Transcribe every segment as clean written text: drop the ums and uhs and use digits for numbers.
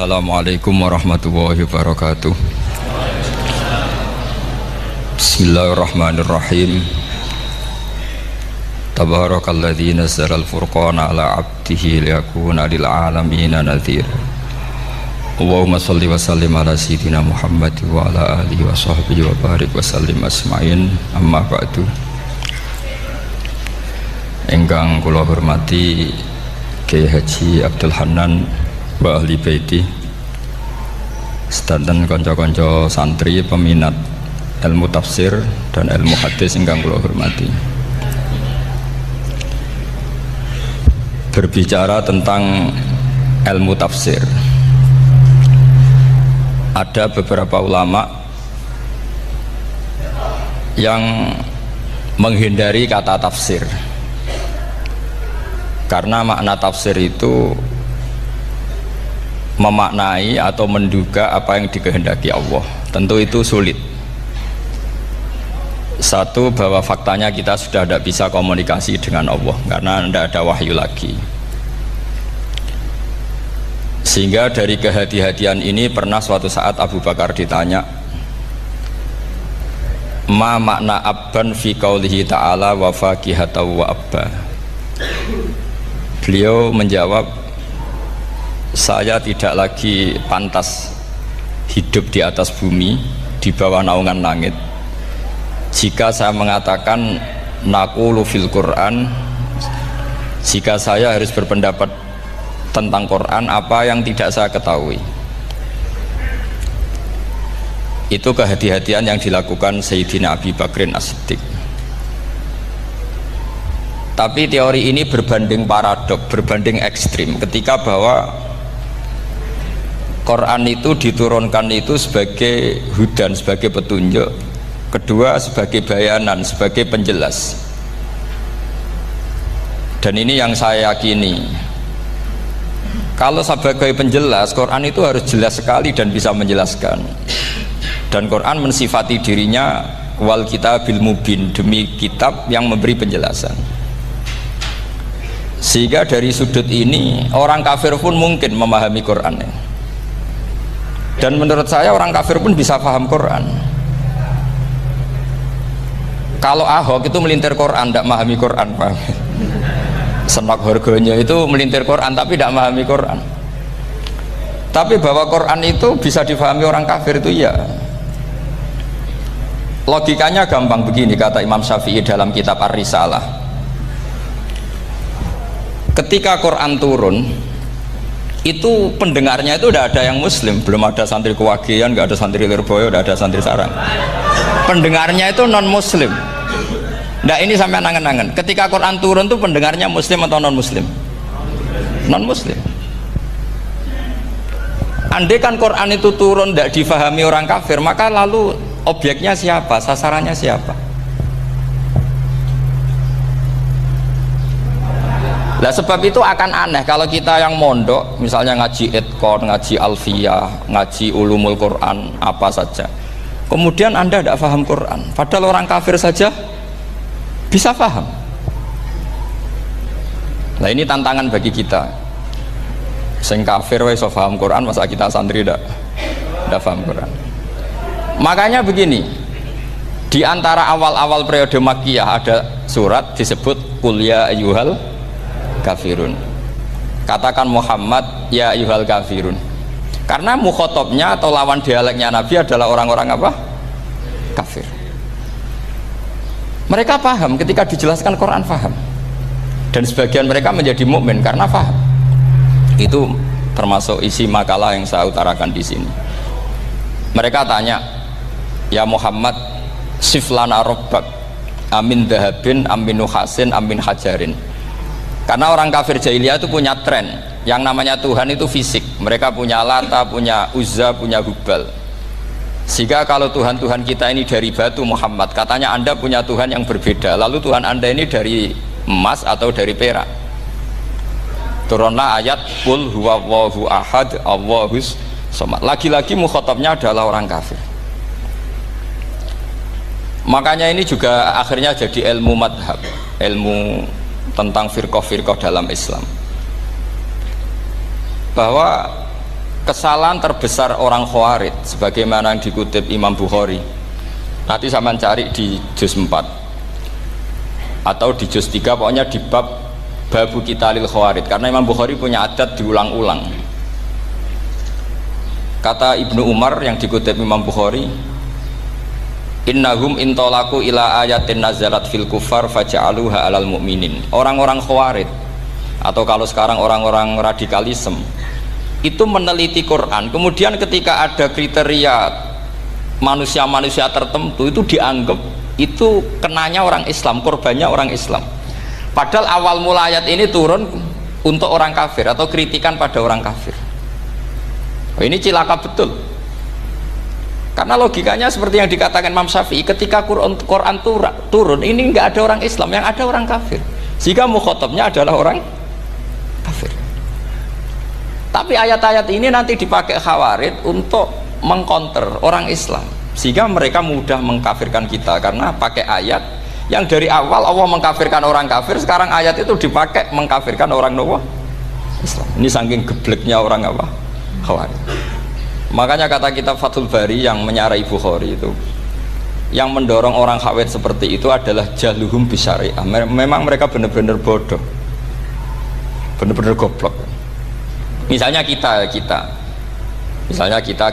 Assalamualaikum warahmatullahi wabarakatuh. Bismillahirrahmanirrahim. Tabarakalladzi nazzala al-furqana ala 'abdihi liyakuna lil 'alamina nadhir. Allahumma shalli wa sallim ala sayyidina Muhammad wa ala alihi wa sahbihi wa barik wa sallim asma'in. Amma ba'du. Ingkang kula hormati Kiai Haji Abdul Hanan wa ahli baiti, sedanten kanca-kanca santri peminat ilmu tafsir dan ilmu hadis ingkang kula hormati. Berbicara tentang ilmu tafsir, ada beberapa ulama yang menghindari kata tafsir karena makna tafsir itu memaknai atau menduga apa yang dikehendaki Allah. Tentu itu sulit. Satu, bahwa faktanya kita sudah tidak bisa komunikasi dengan Allah karena tidak ada wahyu lagi. Sehingga dari kehati-hatian ini pernah suatu saat Abu Bakar ditanya, ma makna abban fi qaulihi ta'ala wa faqihata wa abba. Beliau menjawab, saya tidak lagi pantas hidup di atas bumi, di bawah naungan langit, jika saya mengatakan naqulu fil Quran, jika saya harus berpendapat tentang Quran apa yang tidak saya ketahui. Itu kehati-hatian yang dilakukan Sayyidina Abi Bakrin As-Siddiq. Tapi teori ini berbanding paradok, berbanding ekstrim, ketika bahwa Quran itu diturunkan itu sebagai hudan, sebagai petunjuk, kedua sebagai bayanan, sebagai penjelas. Dan ini yang saya yakini, kalau sebagai penjelas, Quran itu harus jelas sekali dan bisa menjelaskan. Dan Quran mensifati dirinya wal kitabil mubin, demi kitab yang memberi penjelasan. Sehingga dari sudut ini orang kafir pun mungkin memahami Quran. Dan menurut saya orang kafir pun bisa paham Quran. Kalau Ahok itu melintir Quran, tidak memahami Quran, paham? Senok harganya itu melintir Quran tapi tidak memahami Quran. Tapi bahwa Quran itu bisa difahami orang kafir itu ya. Logikanya gampang begini, kata Imam Syafi'i dalam kitab Ar-Risalah. Ketika Quran turun, itu pendengarnya itu tidak ada yang muslim, belum ada santri Kewagian, nggak ada santri Lirboyo, tidak ada santri Sarang. Pendengarnya itu non muslim. Nah ini sampai angan-angan, ketika Quran turun itu pendengarnya muslim atau non muslim? Non muslim. Andai kan Quran itu turun tidak difahami orang kafir, maka lalu objeknya siapa, sasarannya siapa? Nah sebab itu akan aneh kalau kita yang mondok, misalnya ngaji Idqon, ngaji Alfiyah, ngaji Ulumul Quran, apa saja, kemudian Anda tidak paham Quran, padahal orang kafir saja bisa paham. Nah ini tantangan bagi kita. Sing kafir wis paham Quran, masa kita santri tidak paham Quran. Makanya begini, di antara awal-awal periode Makkiyah ada surat disebut Qul ya ayyuhal kafirun, katakan Muhammad ya ayyuhal kafirun, karena mukhotabnya atau lawan dialeknya Nabi adalah orang-orang apa? Kafir. Mereka paham ketika dijelaskan Quran, paham, dan sebagian mereka menjadi mukmin karena paham. Itu termasuk isi makalah yang saya utarakan di sini. Mereka tanya, ya Muhammad, siflana robbak amin dahabin amin nuhasin amin hajarin. Karena orang kafir jahiliyah itu punya tren yang namanya Tuhan itu fisik. Mereka punya Lata, punya Uzza, punya Hubal. Sehingga kalau Tuhan-Tuhan kita ini dari batu, Muhammad, katanya Anda punya Tuhan yang berbeda. Lalu Tuhan Anda ini dari emas atau dari perak. Turunlah ayat Qul huwallahu ahad Allahus somad. Lagi-lagi mukhatabnya adalah orang kafir. Makanya ini juga akhirnya jadi ilmu madhab, ilmu tentang firqah-firqah dalam Islam, bahwa kesalahan terbesar orang Khawarij sebagaimana yang dikutip Imam Bukhari. Nanti sama cari di juz 4 atau di juz 3, pokoknya di bab Babu Qitalil Khawarij, karena Imam Bukhari punya adat diulang-ulang. Kata Ibnu Umar yang dikutip Imam Bukhari, innahum intolaku ila ayatin nazalat fil kufar faja'aluha alal mu'minin. Orang-orang Khawarij atau kalau sekarang orang-orang radikalisme itu meneliti Quran, kemudian ketika ada kriteria manusia-manusia tertentu itu dianggap itu kenanya orang Islam, korbannya orang Islam, padahal awal mula ayat ini turun untuk orang kafir atau kritikan pada orang kafir. Ini cilaka betul, karena logikanya seperti yang dikatakan Imam Syafi'i, ketika Quran turun ini nggak ada orang Islam, yang ada orang kafir, sehingga mukhatabnya adalah orang kafir. Tapi ayat-ayat ini nanti dipakai Khawarij untuk mengcounter orang Islam, sehingga mereka mudah mengkafirkan kita karena pakai ayat yang dari awal Allah mengkafirkan orang kafir, sekarang ayat itu dipakai mengkafirkan orang Islam. Ini saking gebleknya orang apa? Khawarij. Makanya kata kitab Fathul Bari yang menyarai Bukhari itu, yang mendorong orang Khawarij seperti itu adalah jahluhum bisyariah. Memang mereka benar-benar bodoh, benar-benar goblok. Misalnya kita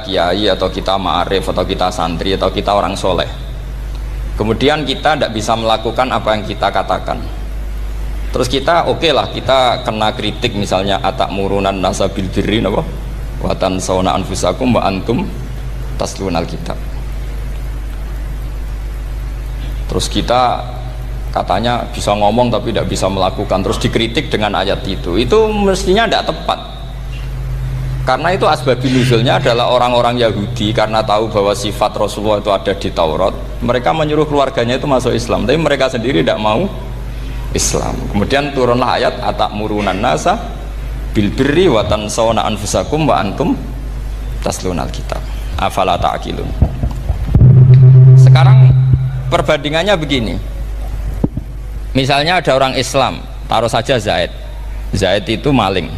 kiai atau kita ma'arif atau kita santri atau kita orang soleh, kemudian kita tidak bisa melakukan apa yang kita katakan, terus kita oke lah, kita kena kritik misalnya atakmurunan nasa bil birri wa tansawna anfusakum wa antum taslunal kitab, terus kita katanya bisa ngomong tapi tidak bisa melakukan, terus dikritik dengan ayat itu mestinya tidak tepat. Karena itu asbabil nuzulnya adalah orang-orang Yahudi, karena tahu bahwa sifat Rasulullah itu ada di Taurat, mereka menyuruh keluarganya itu masuk Islam, tapi mereka sendiri tidak mau Islam. Kemudian turunlah ayat atakmurunan nasa bil birri wa tansawna anfusakum wa antum taslunal kitab afala ta'qilun. Sekarang perbandingannya begini, misalnya ada orang Islam, taruh saja Zaid itu maling,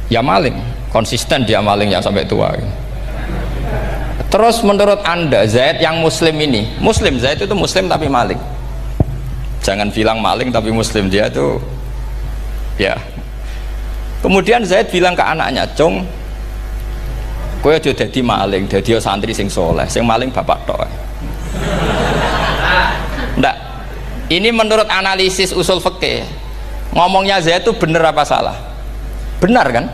ya maling, konsisten dia maling yang sampai tua. Terus menurut anda Zaid yang muslim ini, muslim, Zaid itu muslim tapi maling, jangan bilang maling tapi muslim, dia itu ya. Kemudian Zaid bilang ke anaknya, "Cung, kowe aja dadi maling, dadi santri sing soleh, sing maling bapak tok." Ndak, ini menurut analisis usul fikih, ngomongnya Zaid itu benar apa salah? Benar kan?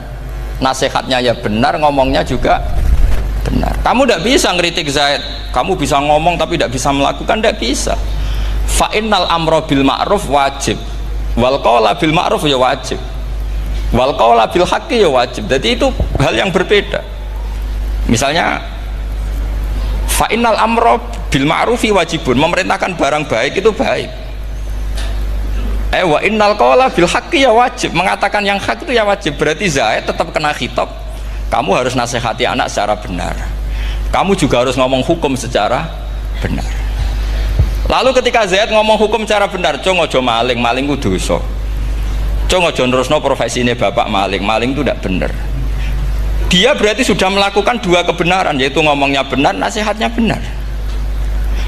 Nasihatnya ya benar, ngomongnya juga benar. Kamu tidak bisa ngeritik Zaid, kamu bisa ngomong tapi tidak bisa melakukan, tidak bisa. Fa'innal amro bil ma'ruf wajib, wal qawla bil ma'ruf ya wajib, wal qawla bil haqqi ya wajib. Jadi itu hal yang berbeda. Misalnya fa'innal amro bil ma'rufi wajibun, memerintahkan barang baik itu baik. Wa innal qawla bil haqqi ya wajib, mengatakan yang hak itu ya wajib. Berarti Zaid tetap kena khitab, kamu harus nasihati anak secara benar, kamu juga harus ngomong hukum secara benar. Lalu ketika Zaid ngomong hukum secara benar, cung ojo maling, maling ku dosa, cung ojo nerusno profesine bapak maling, maling itu tidak benar. Dia berarti sudah melakukan dua kebenaran, yaitu ngomongnya benar, nasihatnya benar.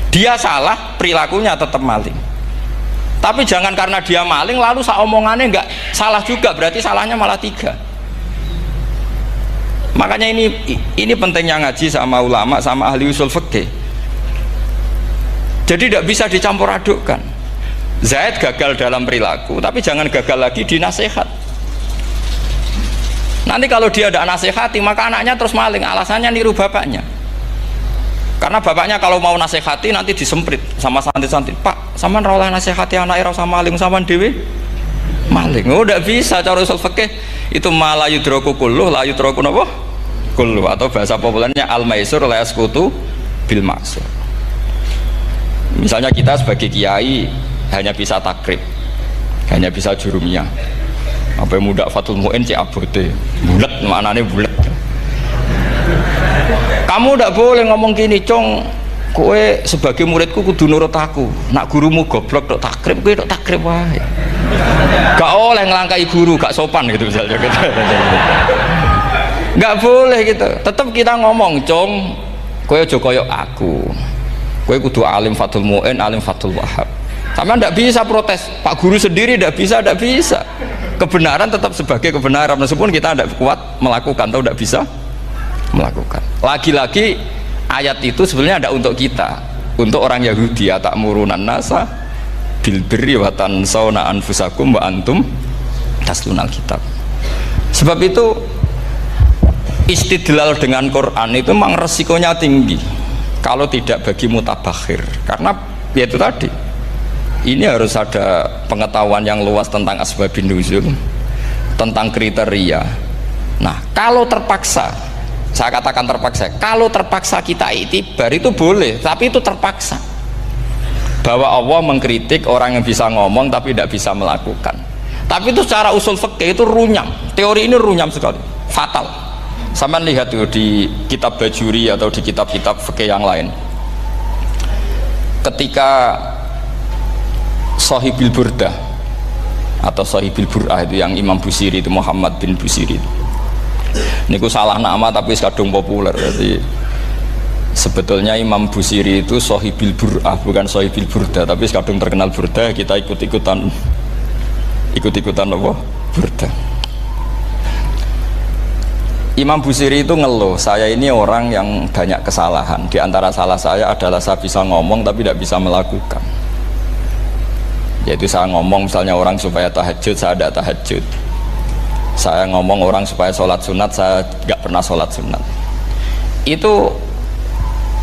Dia salah, perilakunya tetap maling. Tapi jangan karena dia maling lalu omongannya nggak salah juga, berarti salahnya malah tiga. Makanya ini pentingnya ngaji sama ulama, sama ahli usul fikih. Jadi tidak bisa dicampur adukkan. Zaid gagal dalam perilaku, tapi jangan gagal lagi di nasihat. Nanti kalau dia tidak nasihati, maka anaknya terus maling, alasannya niru bapaknya. Karena bapaknya kalau mau nasihati nanti disemprit sama santri-santri, "Pak, sama ora nasihati anak ora sama maling, sama dewe maling." Oh, tidak bisa cara usul fikih. Itu malah yudroku kulluh, la yudroku napa? Kulluh, atau bahasa populernya al-maisur la yasqutu bil maksur. Misalnya kita sebagai kiai hanya bisa takrib, hanya bisa jurumiyah. Apa muda Fathul Mu'in cek abote. Bulet, maknane bulet. Kamu tidak boleh ngomong gini, "Cung, kowe sebagai muridku kudu nurut aku. Nak gurumu goblok tok takrib, kowe tok takrib wae." Gak oleh ngelangkai guru, gak sopan gitu misalnya. Nggak boleh gitu. Tetap kita ngomong, "Cung, kowe aja koyo aku. Kowe kudu alim Fathul Mu'in, alim Fathul Wahhab." Sama ndak bisa protes. Pak guru sendiri ndak bisa. Kebenaran tetap sebagai kebenaran meskipun kita ndak kuat melakukan atau ndak bisa melakukan. Lagi-lagi ayat itu sebenarnya ada untuk kita, untuk orang Yahudi, atamuruna nasa bil birri wa tansawna anfusakum wa antum taslunal kitab. Sebab itu istidlal dengan Quran itu memang resikonya tinggi kalau tidak bagi mutabakhir, karena ya itu tadi, ini harus ada pengetahuan yang luas tentang asbabun nuzul, tentang kriteria. Nah kalau terpaksa, saya katakan terpaksa, kalau terpaksa kita iktibar itu boleh, tapi itu terpaksa, bahwa Allah mengkritik orang yang bisa ngomong tapi tidak bisa melakukan. Tapi itu secara usul fikih itu runyam, teori ini runyam sekali, fatal. Sama lihat tuh di kitab Bajuri atau di kitab-kitab fikih yang lain, ketika Shahibil Burdah atau Shahibil Bur'ah itu yang Imam Busiri itu, Muhammad bin Busiri, niku salah nama tapi kadung populer. Jadi sebetulnya Imam Busiri itu Shahibil Bur'ah bukan Shahibil Burdah, tapi kadung terkenal Burdah, kita ikut-ikutan apa? Burdah. Imam Busiri itu ngeluh, saya ini orang yang banyak kesalahan. Di antara salah saya adalah saya bisa ngomong tapi tidak bisa melakukan. Yaitu saya ngomong misalnya orang supaya tahajud, saya tidak tahajud. Saya ngomong orang supaya sholat sunat, saya tidak pernah sholat sunat. Itu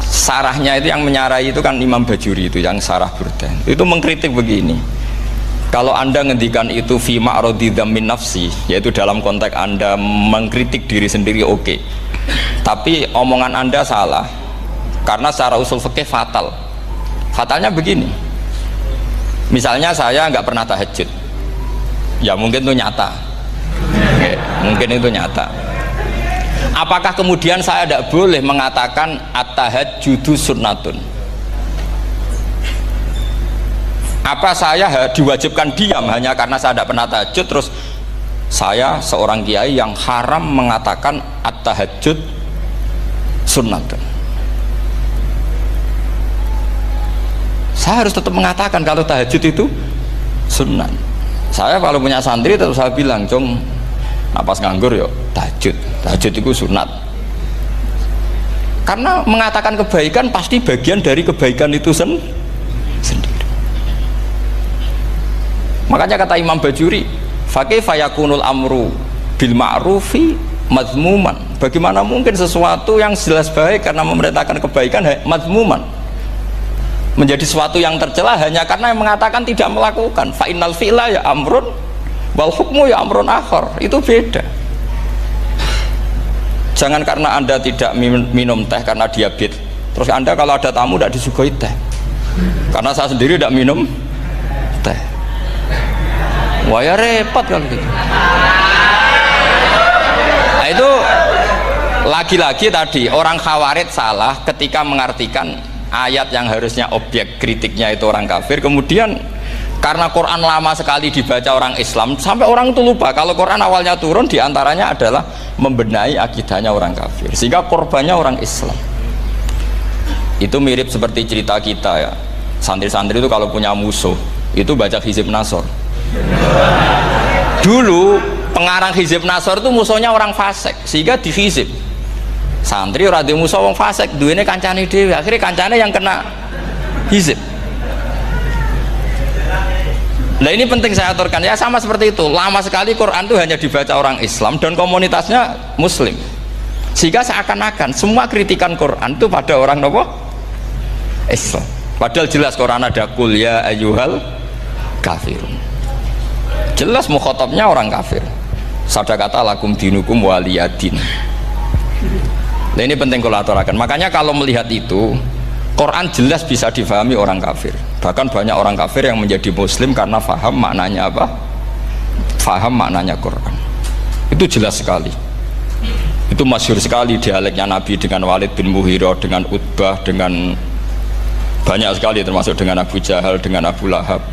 sarahnya itu yang menyarai itu kan Imam Bajuri itu yang sarah Burdah. Itu mengkritik begini. Kalau Anda ngendikan itu fi ma'radi dzammin nafsi, yaitu dalam konteks Anda mengkritik diri sendiri, oke. Tapi omongan Anda salah. Karena secara usul fikih fatal. Fatalnya begini. Misalnya saya nggak pernah tahajud. Ya mungkin itu nyata. Oke, mungkin itu nyata. Apakah kemudian saya tidak boleh mengatakan at-tahajjudu sunnatun? Apa saya diwajibkan diam hanya karena saya tidak pernah tahajud, terus saya seorang kiai yang haram mengatakan at-tahajjud sunnatun? Saya harus tetap mengatakan kalau tahajud itu sunnah. Saya kalau punya santri tetap saya bilang, "Cung, napas nganggur yuk tahajud itu sunat." Karena mengatakan kebaikan pasti bagian dari kebaikan itu sendiri. Makanya kata Imam Bajuri, fakaifa yakunul amru bil ma'rufi mazmuman. Bagaimana mungkin sesuatu yang jelas baik karena memerintahkan kebaikan mazmuman menjadi sesuatu yang tercela hanya karena yang mengatakan tidak melakukan. Fa innal fi'la ya amrun wal hukmu ya amrun akhar. Itu beda. Jangan karena Anda tidak minum teh karena diabetes, terus Anda kalau ada tamu tidak disuguhi teh. Karena saya sendiri tidak minum teh. Wah ya repot kalau gitu. Nah, itu lagi-lagi tadi orang Khawarij salah ketika mengartikan ayat yang harusnya objek kritiknya itu orang kafir, kemudian karena Quran lama sekali dibaca orang Islam sampai orang itu lupa kalau Quran awalnya turun diantaranya adalah membenahi akidahnya orang kafir, sehingga korbannya orang Islam. Itu mirip seperti cerita kita ya, santri-santri itu kalau punya musuh itu baca Hizib Nasor. Dulu pengarang Hizib Nasor itu musuhnya orang fasik, sehingga di Hizib santri ora di musuh wong fasik, duwene kancane dhewe, akhirnya kancane yang kena Hizib. Nah ini penting saya aturkan ya, sama seperti itu. Lama sekali Quran itu hanya dibaca orang Islam dan komunitasnya Muslim, sehingga seakan-akan semua kritikan Quran itu pada orang nopo Islam. Padahal jelas Quran ada kul ya ayyuhal kafirun. Jelas mukhatabnya orang kafir. Sadaqata lakum dinukum waliyadin. Nah ini penting kalau aturakan. Makanya kalau melihat itu, Quran jelas bisa difahami orang kafir. Bahkan banyak orang kafir yang menjadi muslim karena faham maknanya apa? Faham maknanya Quran. Itu jelas sekali. Itu masyhur sekali dialeknya Nabi dengan Walid bin Mughirah, dengan Utbah, dengan banyak sekali, termasuk dengan Abu Jahal, dengan Abu Lahab.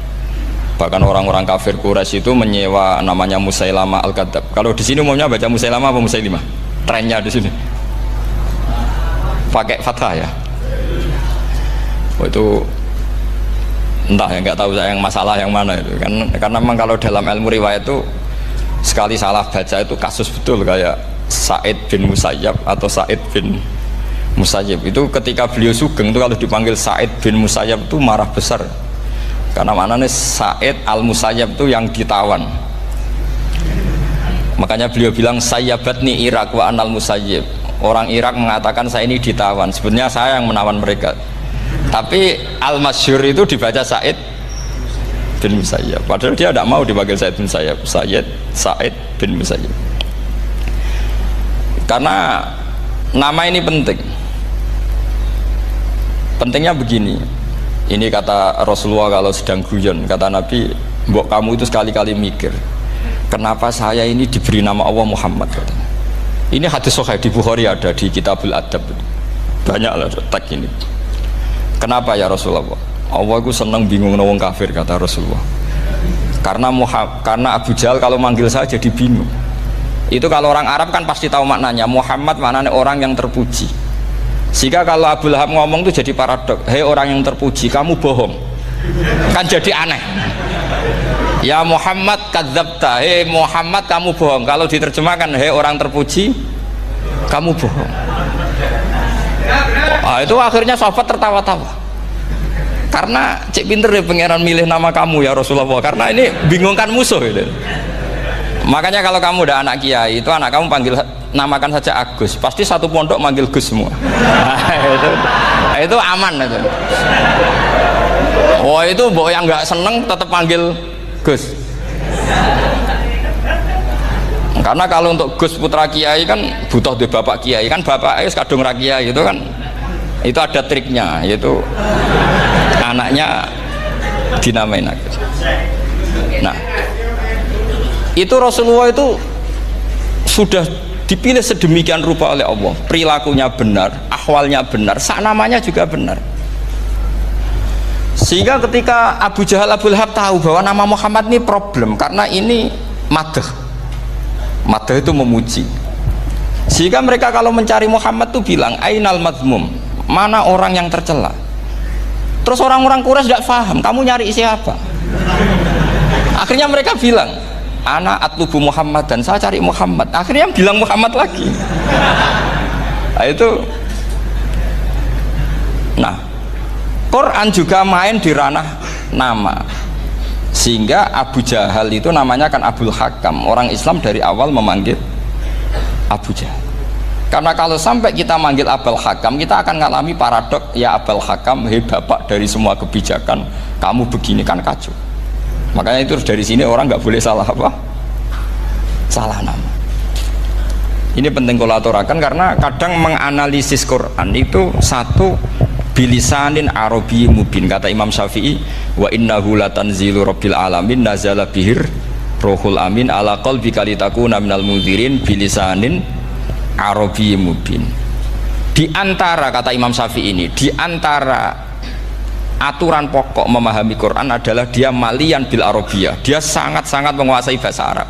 Bahkan orang-orang kafir Quraisy itu menyewa namanya Musailamah Al-Kadzab. Kalau di sini umumnya baca Musailamah apa Musailimah? trennya di sini pakai fathah ya. Itu entah ya, nggak tahu saya yang masalah yang mana itu kan, karena memang kalau dalam ilmu riwayat itu sekali salah baca itu kasus betul, kayak Sa'id bin Musayyab atau Sa'id bin Musayyib itu ketika beliau sugeng itu kalau dipanggil Sa'id bin Musayyab itu marah besar, karena maknanya Sa'id al-Musayyab itu yang ditawan. Makanya beliau bilang sayyabatni Irak wa anal Musayyib. Orang Irak mengatakan saya ini ditawan, sebenarnya saya yang menawan mereka. Tapi al-masyhur itu dibaca Sa'id bin Musayyab, padahal dia tidak mau dipanggil Sa'id bin Musayyab, Sa'id bin Musayyab. Karena nama ini penting. Pentingnya begini, ini kata Rasulullah kalau sedang guyon, kata Nabi, mbok kamu itu sekali-kali mikir kenapa saya ini diberi nama Allah Muhammad, katanya. Ini hadis sahih di Bukhari, ada di Kitabul Adab, banyak lah tag ini. Kenapa ya Rasulullah? Allah itu senang bingung wong kafir, kata Rasulullah. Karena Abu Jahal kalau manggil saya jadi bingung. Itu kalau orang Arab kan pasti tahu maknanya. Muhammad maknanya orang yang terpuji. Sehingga kalau Abu Lahab ngomong itu jadi paradok. Hei orang yang terpuji, kamu bohong. Kan jadi aneh. Ya Muhammad kadzabta. Hei Muhammad kamu bohong. Kalau diterjemahkan hei orang terpuji, kamu bohong. Itu akhirnya sahabat tertawa-tawa. Karena cek pinter ya pangeran milih nama kamu ya Rasulullah, karena ini bingungkan musuh gitu. Makanya kalau kamu udah anak kiai, itu anak kamu panggil, namakan saja Agus, pasti satu pondok manggil Gus semua. Itu aman itu. Oh itu mbok yang nggak seneng tetap panggil Gus. Karena kalau untuk Gus putra kiai kan butuh di bapak kiai, kan bapak kadung ra kiai itu kan, itu ada triknya, yaitu anaknya dinamain Agus. Nah, itu Rasulullah itu sudah dipilih sedemikian rupa oleh Allah, perilakunya benar, ahwalnya benar, sak namanya juga benar. Sehingga ketika Abu Jahal, Abu Lahab tahu bahwa nama Muhammad ini problem, karena ini madah itu memuji. Sehingga mereka kalau mencari Muhammad tuh bilang ainal madmum, mana orang yang tercela. Terus orang-orang Quraisy tidak paham, kamu nyari siapa? Akhirnya mereka bilang, ana atlubu Muhammad, dan saya cari Muhammad. Akhirnya bilang Muhammad lagi. Nah, itu. Nah, Quran juga main di ranah nama. Sehingga Abu Jahal itu namanya kan Abul Hakam. Orang Islam dari awal memanggil Abu Jahal. Karena kalau sampai kita manggil Abul Hakam, kita akan mengalami paradok, ya Abul Hakam, hei bapak dari semua kebijakan, kamu begini kan kacau. Makanya itu dari sini orang nggak boleh salah apa? Salah nama. Ini penting kalau aturakan, karena kadang menganalisis Quran itu satu bilisanin Arabi mubin, kata Imam Syafi'i, wa innahu latanzilu rabbil alamin nazala bihir rohul amin ala qalbika litakuna minal munzirin bilisanin Arabi mubin. Di antara, kata Imam Syafi'i ini, di antara aturan pokok memahami Quran adalah dia malian bil Arabiyah, dia sangat-sangat menguasai bahasa Arab.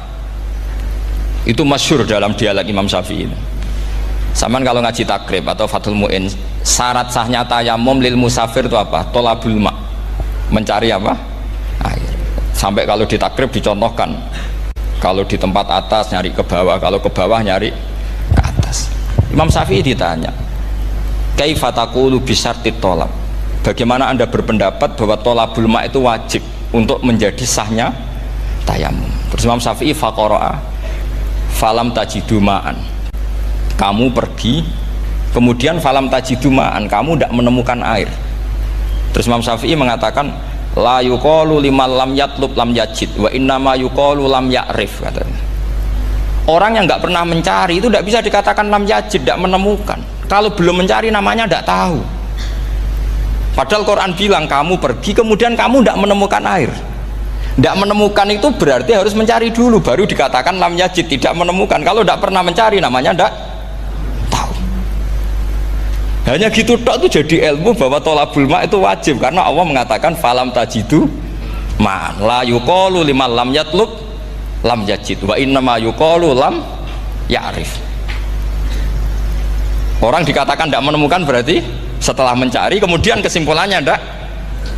Itu masyhur dalam dialog Imam Syafi'i ini. Saman kalau ngaji takrib atau Fathul Mu'in, syarat sahnya tayamum lil musafir itu apa? Tolabul ma', mencari apa? Air. Sampai kalau di takrib dicontohkan, kalau di tempat atas nyari ke bawah, kalau ke bawah nyari ke atas. Imam Syafi'i ditanya, kaifa taqulu bisyartit tolab, bagaimana anda berpendapat bahwa tolabul ma' itu wajib untuk menjadi sahnya tayamum? Terus Imam Syafi'i faqara'a falam tajidu ma'an, kamu pergi kemudian falam tajidu ma'an, kamu tidak menemukan air. Terus Imam Syafi'i mengatakan la yuqalu liman lam yatlub lam yajid wa innama yuqalu lam ya'rif, katanya. Orang yang nggak pernah mencari itu tidak bisa dikatakan lam yajid, tidak menemukan. Kalau belum mencari namanya tidak tahu. Padahal Quran bilang kamu pergi kemudian kamu tidak menemukan air. Tidak menemukan itu berarti harus mencari dulu, baru dikatakan lam yajid, tidak menemukan. Kalau tidak pernah mencari namanya tidak tahu. Hanya gitu tok itu jadi ilmu bahwa tolabul ma' itu wajib, karena Allah mengatakan falam tajidu ma la yuqalu liman lam yatlub lam yajid wa innama yuqalu lam ya'rif. Orang dikatakan tidak menemukan berarti setelah mencari kemudian kesimpulannya tidak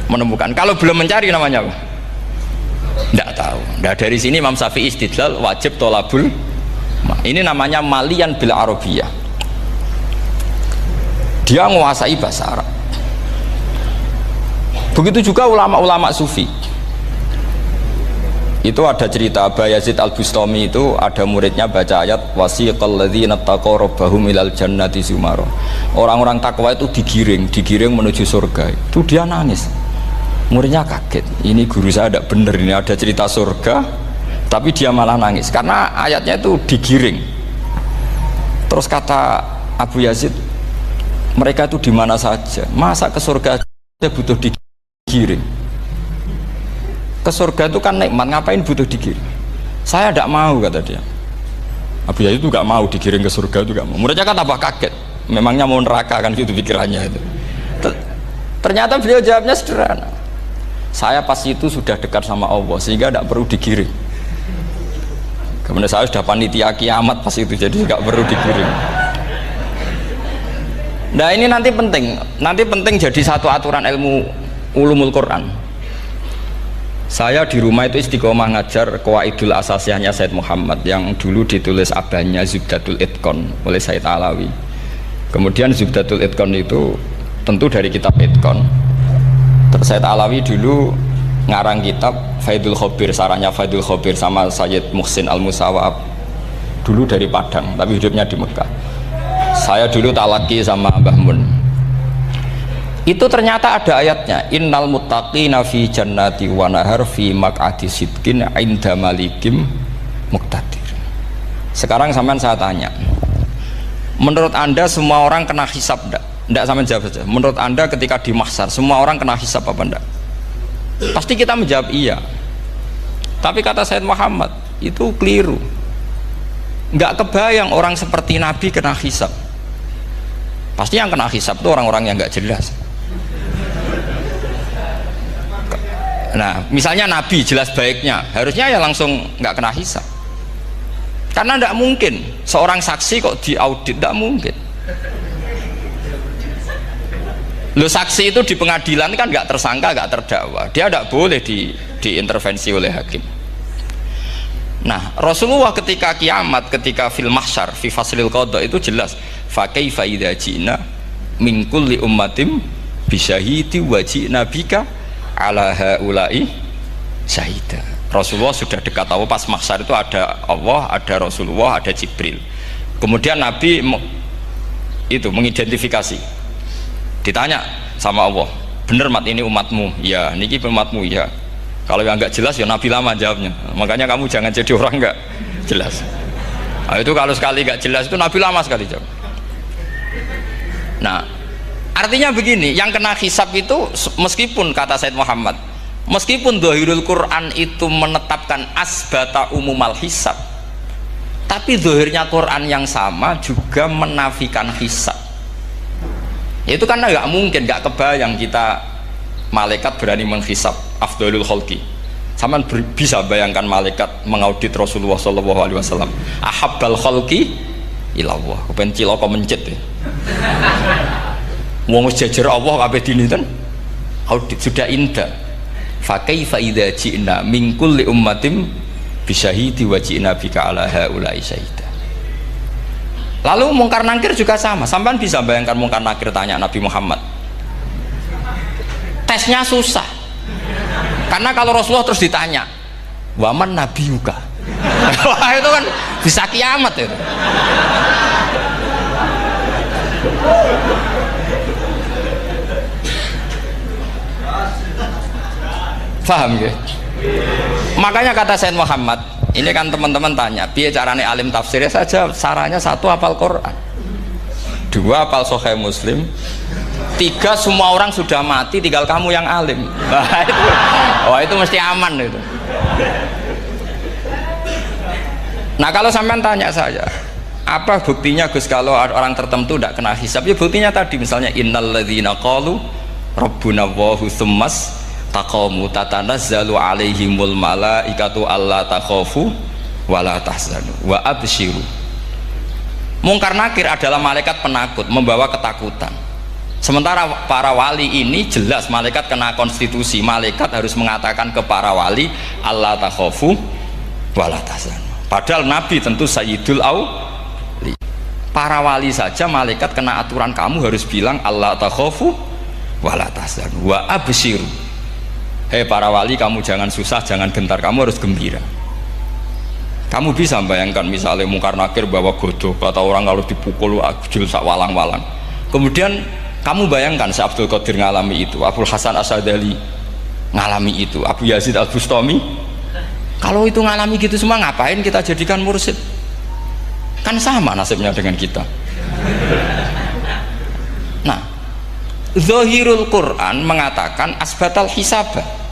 menemukan. Kalau belum mencari namanya apa? Tidak tahu. Nah, dari sini Imam Syafi'i istidlal wajib tolabul. Ini namanya malian bil arabiyah. Dia menguasai bahasa Arab. Begitu juga ulama-ulama sufi. Itu ada cerita Bayazid Al-Bustami, itu ada muridnya baca ayat wasiqal ladzina taqaw rabbahum ilal jannati zumara. Orang-orang takwa itu digiring menuju surga. Itu dia nangis. Muridnya kaget. Ini guru saya tidak benar, ini ada cerita surga tapi dia malah nangis karena ayatnya itu digiring. Terus kata Abu Yazid, mereka itu di mana saja, masa ke surga butuh digiring? Ke surga itu kan nikmat, ngapain butuh digiring? Saya tidak mau, kata dia. Abu Yazid itu gak mau digiring ke surga, itu gak mau. Muridnya kan tambah kaget, memangnya mau neraka kan gitu pikirannya itu. Ternyata beliau jawabnya sederhana, saya pas itu sudah dekat sama Allah sehingga tidak perlu digiring. Kemudian saya sudah panitia kiamat pas itu, jadi gak perlu digiring. Nah ini nanti penting jadi satu aturan ilmu ulumul Quran. Saya di rumah itu istiqomah ngajar Qawaidul Asasiyahnya Said Muhammad yang dulu ditulis abahnya Zubdatul Itqan oleh Said Alawi. Kemudian Zubdatul Itqan itu tentu dari kitab Itqan. Terus Said Alawi dulu ngarang kitab Faidul Khobir, sarahnya Faidul Khobir sama Sayyid Muhsin Al-Musawab, dulu dari Padang tapi hidupnya di Mekah. Saya dulu talaki sama Mbah Mun. Itu ternyata ada ayatnya, innal muttaqina fi jannati wa nahar fi maq'adi sidqin 'inda malikim muqtadir. Sekarang sampean saya tanya, menurut Anda semua orang kena hisab enggak? Enggak, sampean jawab saja. Menurut Anda ketika di mahsyar semua orang kena hisab apa enggak? Pasti kita menjawab iya. Tapi kata Said Muhammad, itu keliru. Enggak kebayang orang seperti Nabi kena hisab. Pasti yang kena hisab itu orang-orang yang enggak jelas. Nah, misalnya Nabi jelas baiknya, harusnya ya langsung nggak kena hisab. Karena tidak mungkin seorang saksi kok diaudit, tidak mungkin. Lo saksi itu di pengadilan kan nggak tersangka, nggak terdakwa, dia tidak boleh diintervensi oleh hakim. Nah, Rasulullah ketika kiamat, ketika fil mahsyar, fi faslil qada itu jelas, fa kaifa idza ji'na min kulli ummatin bisyahidi wa ji'na bika ala haula'i syahida. Rasulullah sudah dekat Allah, pas mahsyar itu ada Allah, ada Rasulullah, ada Jibril. Kemudian Nabi itu mengidentifikasi, ditanya sama Allah, bener mat ini umatmu? Ya, niki umatmu ya. Kalau yang nggak jelas ya Nabi lama jawabnya. Makanya kamu jangan jadi orang nggak jelas. Nah, itu kalau sekali nggak jelas itu Nabi lama sekali jawab. Nah, artinya begini, yang kena hisab itu meskipun kata Said Muhammad, meskipun Dhahirul Quran itu menetapkan asbata umumal hisab, tapi zahirnya Quran yang sama juga menafikan hisab. Itu karena nggak mungkin, nggak kebayang kita malaikat berani menghisab afdhalul khalqi. Sama bisa bayangkan malaikat mengaudit Rasulullah SAW, ahabbal khalqi ilallah, kepen cilaka mencit ya. Wong jajar Allah kabeh dinten audit sudah indah. Fa kaifa idza ji'na min kulli ummatin bisyahidi wa ji'na bika ala haula'i syahida. Lalu mungkar nakir juga sama. Sampean bisa bayangkan mungkar nakir tanya Nabi Muhammad. Tesnya susah. Karena kalau Rasulullah terus ditanya, "Waman nabiyuka?" Wah, itu kan bisa kiamat itu. Paham ya? Makanya kata Said Muhammad, ini kan teman-teman tanya, biar caranya alim tafsirnya saja, sarannya satu hafal Quran, dua hafal Sahih Muslim, tiga semua orang sudah mati, tinggal kamu yang alim. Wah itu mesti aman itu. Nah kalau sampean tanya saya, apa buktinya Gus kalau orang tertentu tidak kena hisab? Ya buktinya tadi, misalnya innal ladzina qalu rabbuna Allahu tsummas taqamu tatanazzalu alaihimul malaikatu alla takhafu wala tahzanu wa abshiru. Mungkar nakir adalah malaikat penakut, membawa ketakutan. Sementara para wali ini jelas malaikat kena konstitusi, malaikat harus mengatakan ke para wali Allah takhafu wala tahzanu. Padahal Nabi tentu sayyidul auli. Para wali saja malaikat kena aturan, kamu harus bilang Allah takhafu wala tahzanu wa abshiru. Hei para wali, kamu jangan susah, jangan gentar, kamu harus gembira. Kamu bisa bayangkan misalnya mungkar nakir bawa godok, kata orang kalau dipukul ajul sak walang-walang. Kemudian kamu bayangkan si Abdul Qadir ngalami itu, Abdul Hasan Asadali ngalami itu, Abu Yazid Al-Bustami. Kalau itu ngalami gitu semua, ngapain kita jadikan mursyid? Kan sama nasibnya dengan kita. Nah, Zahirul Quran mengatakan asbatal hisabah.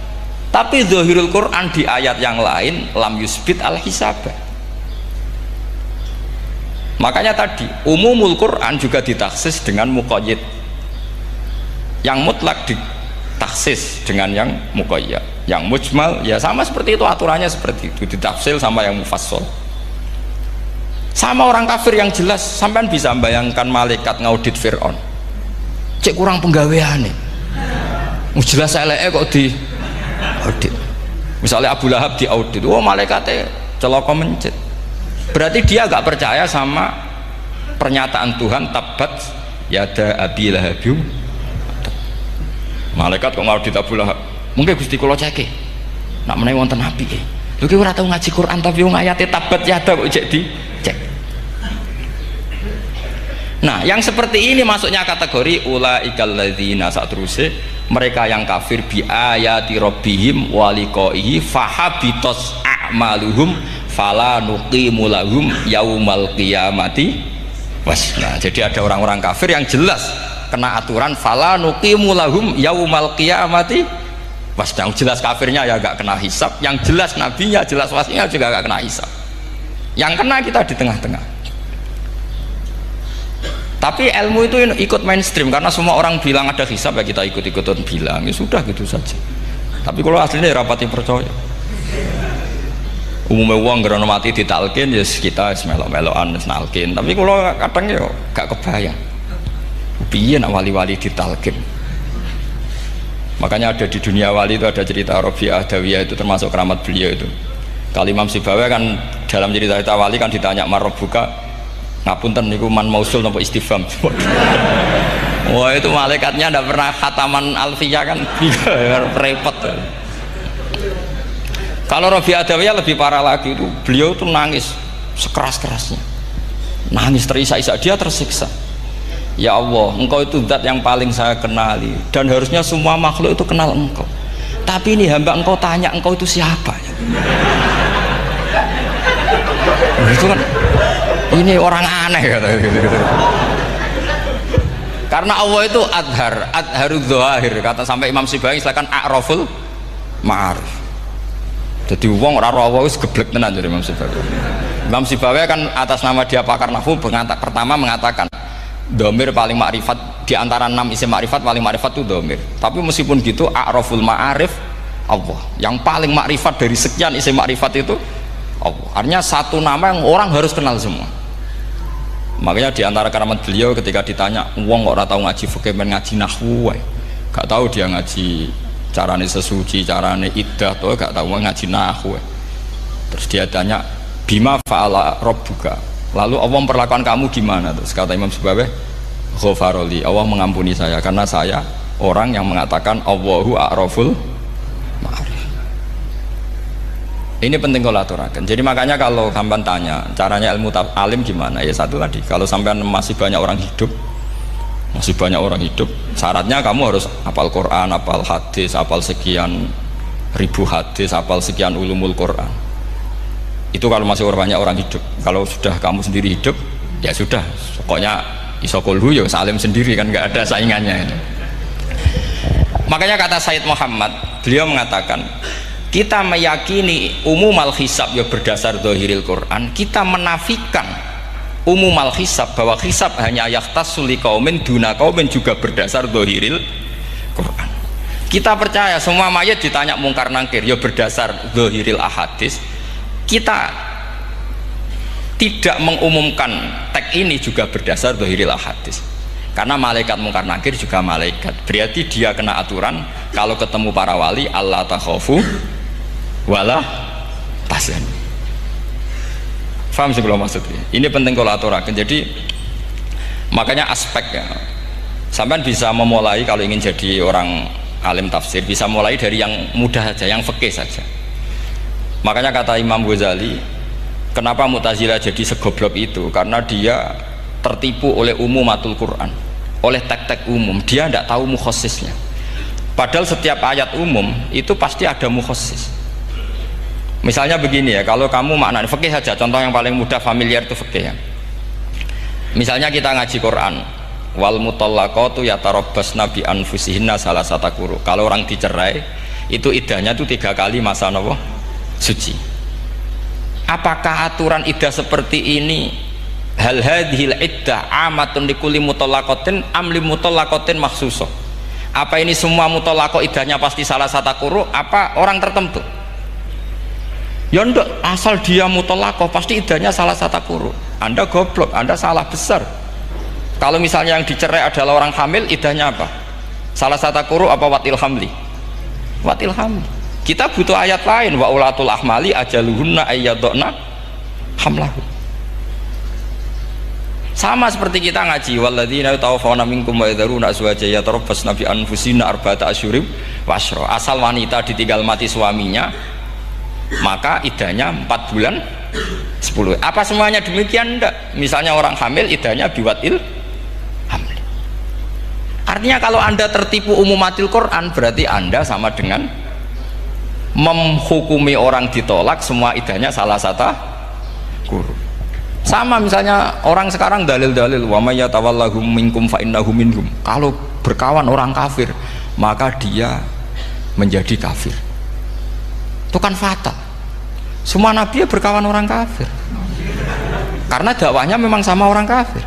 Tapi Zahirul Quran di ayat yang lain lam yusbit al hisabah. Makanya tadi umumul Quran juga ditaksis dengan muqayyid. Yang mutlak ditaksis dengan yang muqayyad. Yang mujmal ya sama seperti itu, aturannya seperti itu, ditafsil sama yang mufassal. Sama orang kafir yang jelas, sampean bisa bayangkan malaikat ngaudit Fir'aun. Cek kurang penggaweane. Jelas eleke kok di audit. Misalnya Abu Lahab di audit, oh malaikatnya celaka mencet. Berarti dia agak percaya sama pernyataan Tuhan tabat yada abi lahabyu. Malaikat kok ngaudit Abu Lahab? Mungkin Gusti kula ceke. Nak menawi wonten apike. Lho ki ora tau ngaji Quran tapi wong ayate tabat yada kok cek di cek. Nah, yang seperti ini masuknya kategori ulaikal ladzina, saterusé mereka yang kafir bi ayati rabbihim wa liqaihi fahabitos a'maluhum fala nuqimu lahum yaumal qiyamati wasna. Jadi ada orang-orang kafir yang jelas kena aturan fala nuqimu lahum yaumal qiyamati wasna. Jelas kafirnya ya gak kena hisab, yang jelas nabinya, jelas wasinya juga gak kena hisab. Yang kena kita di tengah-tengah. Tapi ilmu itu ikut mainstream karena semua orang bilang ada hisab, ya kita ikut-ikutan bilang, ya sudah gitu saja. Tapi kalau aslinya rapati percaya. Umumnya uang gerono mati ditalkin ya kita melok-melokan nalkin. Tapi kalau kadang ya gak kebayang. Piye nak wali-wali ditalkin. Makanya ada di dunia wali itu ada cerita Rabi'ah Dawiyah, itu termasuk keramat beliau itu. Kali Imam Sibawi kan dalam cerita wali kan ditanya marrobuka, ngapunten niku man mausul napa istifham. Wah itu malaikatnya ndak pernah khataman alfiyah kan repot. Kalau Rabi'ah Adawiyah lebih parah lagi, itu beliau tuh nangis sekeras-kerasnya, nangis terisak-isak, dia tersiksa. Ya Allah, engkau itu zat yang paling saya kenali dan harusnya semua makhluk itu kenal engkau, tapi ini hamba engkau tanya engkau itu siapa ya? Itu kan ini orang aneh kata gitu. Karena Allah itu adharud dzahir, kata sampai Imam Sibawi silakan a'raful ma'arif. Jadi wong ora Allah wis geblek tenan dari Imam Sibawi. Imam Sibawi kan atas nama dia pakar nahwu pertama mengatakan domir paling makrifat di antara 6 isim makrifat, paling makrifat itu domir. Tapi meskipun gitu a'raful ma'arif Allah, yang paling makrifat dari sekian isim makrifat itu Allah. Artinya satu nama yang orang harus kenal semua. Makanya di antara keramat beliau ketika ditanya wong kok ora tau ngaji fikih men ngaji nahwu wae, gak tahu dia ngaji carane sesuci, carane iddah, tuh gak tahu ngaji nahwu. Terus dia tanya bima fa'ala rabbuka, lalu Allah memperlakukan kamu gimana? Terus kata Imam Sibawi ghafaroli, Allah mengampuni saya karena saya orang yang mengatakan Allahu a'raful ma'arif. Ini penting kalau aturakan. Jadi makanya kalau sampean tanya caranya ilmu alim gimana, ya satu tadi, kalau sampean masih banyak orang hidup, syaratnya kamu harus hafal Quran, hafal hadis, hafal sekian ribu hadis, hafal sekian ulumul Quran. Itu kalau masih banyak orang hidup. Kalau sudah kamu sendiri hidup, ya sudah, pokoknya isokolhu ya salim sendiri kan, nggak ada saingannya itu. Makanya kata Sayyid Muhammad, beliau mengatakan kita meyakini umumal hisab ya berdasar zahiril Quran, kita menafikan umumal hisab bahwa hisab hanya yahtassu liqaumin duna qaumin juga berdasar zahiril Quran. Kita percaya semua mayat ditanya mungkar nangkir ya berdasar zahiril ahadis. Kita tidak mengumumkan teks konteks ini juga berdasar dhahiril hadis. Karena malaikat mungkar nakir juga malaikat, berarti dia kena aturan kalau ketemu para wali Allah takhafu wala tahzanu. Faham sih kalau maksudnya? Ini penting kalau aturakan. Jadi makanya aspeknya sampean bisa memulai kalau ingin jadi orang alim tafsir, bisa mulai dari yang mudah saja, yang fikih saja. Makanya kata Imam Ghazali, kenapa Mu'tazilah jadi segoblok itu? Karena dia tertipu oleh umumatul Quran, oleh teks-teks umum. Dia tidak tahu mukhasisnya. Padahal setiap ayat umum itu pasti ada mukhasis. Misalnya begini ya, kalau kamu maknanya fikih saja, contoh yang paling mudah familiar itu fikih ya. Misalnya kita ngaji Quran, wal mutallaqatu yatarabbasna bi anfusihinna salasata quru. Kalau orang dicerai itu iddahnya itu 3 kali masa nopo suci. Apakah aturan iddah seperti ini hal hadhil iddah amatun likulli mutallaqatin am li mutallaqatin makhsusah? Apa ini semua mutallaqah iddahnya pasti salasata quru, apa orang tertentu? Ya enggak, asal dia mutallaqah pasti iddahnya salasata quru. Anda goblok, Anda salah besar. Kalau misalnya yang dicerai adalah orang hamil, iddahnya apa? Salasata quru apa watil hamli? Watil hamli. Kita butuh ayat lain, wa ulatul ahmali ajaluhunna ayyadna hamlahu. Sama seperti kita ngaji walladzina yatawaffawna minkum wa yadharuna azwajan yatarabbasna bi anfusina arba'ata asyhurin wa asyra. Asal wanita ditinggal mati suaminya, maka iddahnya 4 bulan 10. Apa semuanya demikian? Enggak. Misalnya orang hamil iddahnya biwatil hamil. Artinya kalau Anda tertipu umumatil Quran, berarti Anda sama dengan menghukumi orang ditolak semua iddahnya salah satu guru. Sama misalnya orang sekarang dalil-dalil wa may yatawallahum minkum fa innahu minhum. Kalau berkawan orang kafir, maka dia menjadi kafir. Itu kan fatal. Semua nabi berkawan orang kafir karena dakwahnya memang sama orang kafir.